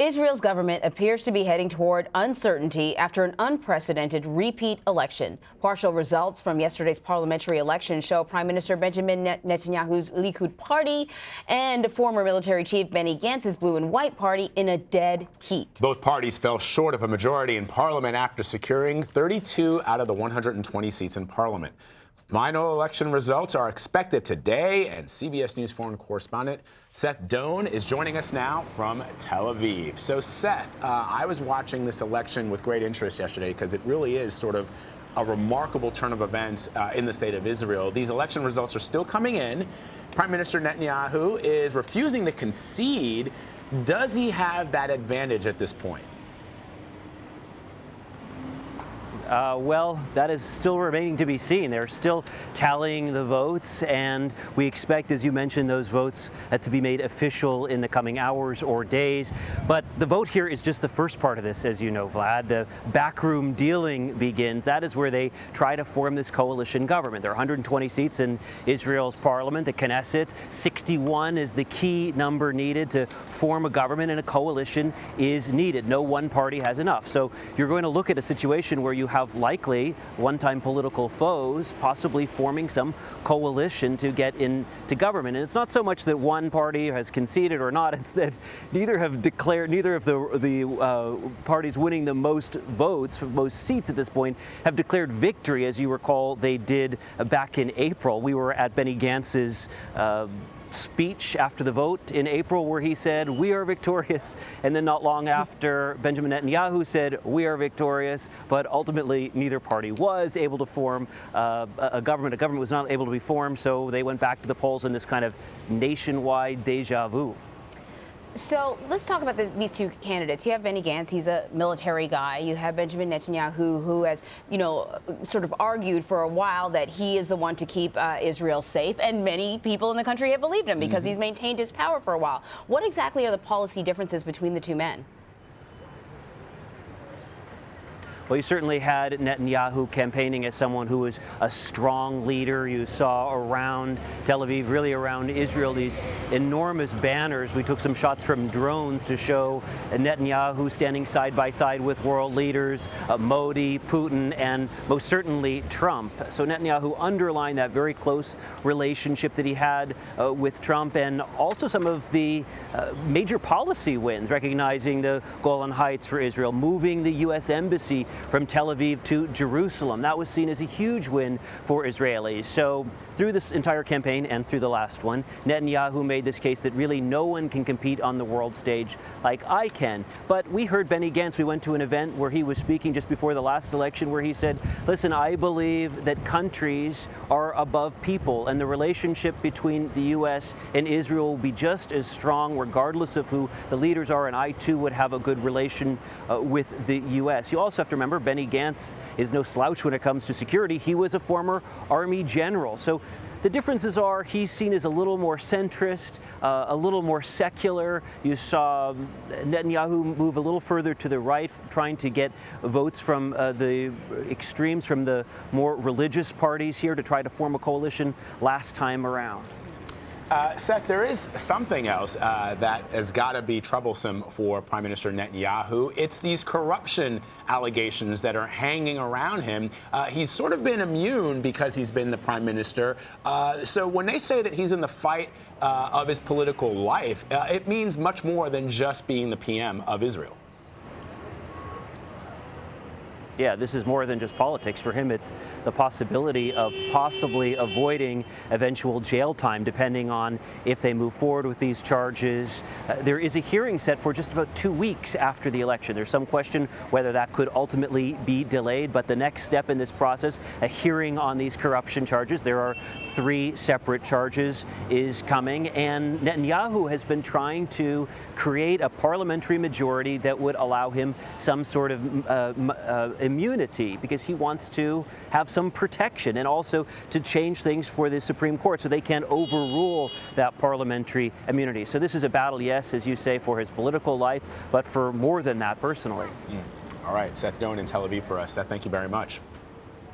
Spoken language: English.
Israel's government appears to be heading toward uncertainty after an unprecedented repeat election. Partial results from yesterday's parliamentary election show Prime Minister Benjamin Netanyahu's Likud party and former military chief Benny Gantz's blue and white party in a dead heat. Both parties fell short of a majority in parliament after securing 32 out of the 120 seats in parliament. Final election results are expected today, and CBS News foreign correspondent Seth Doane is joining us now from Tel Aviv. So, Seth, I was watching this election with great interest yesterday because it really is sort of a remarkable turn of events in the state of Israel. These election results are still coming in. Prime Minister Netanyahu is refusing to concede. Does he have that advantage at this point? Well, that is still remaining to be seen. They're still tallying the votes, and we expect, as you mentioned, those votes to be made official in the coming hours or days. But the vote here is just the first part of this, as you know, Vlad. The backroom dealing begins. That is where they try to form this coalition government. There are 120 seats in Israel's parliament, the Knesset. 61 is the key number needed to form a government, and a coalition is needed. No one party has enough. So you're going to look at a situation where you have likely one-time political foes possibly forming some coalition to get into government. And it's not so much that one party has conceded or not, it's that neither of the parties winning the most votes, most seats at this point, have declared victory. As you recall, they did back in April. We were at Benny Gantz's speech after the vote in April, where he said, "We are victorious." And then not long after, Benjamin Netanyahu said, "We are victorious." But ultimately, neither party was able to form a government. A government was not able to be formed, so they went back to the polls in this kind of nationwide deja vu. So let's talk about these two candidates. You have Benny Gantz, he's a military guy. You have Benjamin Netanyahu, who has, sort of argued for a while that he is the one to keep Israel safe. And many people in the country have believed him because he's maintained his power for a while. What exactly are the policy differences between the two men? Well, you certainly had Netanyahu campaigning as someone who was a strong leader. You saw around Tel Aviv, really around Israel, these enormous banners. We took some shots from drones to show Netanyahu standing side by side with world leaders, Modi, Putin, and most certainly Trump. So Netanyahu underlined that very close relationship that he had with Trump, and also some of the major policy wins, recognizing the Golan Heights for Israel, moving the U.S. Embassy from Tel Aviv to Jerusalem. That was seen as a huge win for Israelis. So through this entire campaign and through the last one, Netanyahu made this case that really no one can compete on the world stage like I can. But we heard Benny Gantz. We went to an event where he was speaking just before the last election, where he said, listen, I believe that countries are above people, and the relationship between the U.S. and Israel will be just as strong regardless of who the leaders are, and I too would have a good relation with the U.S. You also have to remember, Benny Gantz is no slouch when it comes to security. He was a former Army general. So the differences are he's seen as a little more centrist, a little more secular. You saw Netanyahu move a little further to the right, trying to get votes from the extremes, from the more religious parties here, to try to form a coalition last time around. Seth, there is something else that has got to be troublesome for Prime Minister Netanyahu. It's these corruption allegations that are hanging around him. He's sort of been immune because he's been the prime minister. So when they say that he's in the fight of his political life, it means much more than just being the PM of Israel. Yeah, this is more than just politics. For him, it's the possibility of possibly avoiding eventual jail time, depending on if they move forward with these charges. There is a hearing set for just about 2 weeks after the election. There's some question whether that could ultimately be delayed, but the next step in this process, a hearing on these corruption charges. There are 3 separate charges is coming, and Netanyahu has been trying to create a parliamentary majority that would allow him some sort of immunity, because he wants to have some protection, and also to change things for the Supreme Court so they can't overrule that parliamentary immunity. So this is a battle, yes, as you say, for his political life, but for more than that personally. All right, Seth Doane in Tel Aviv for us. Seth, thank you very much.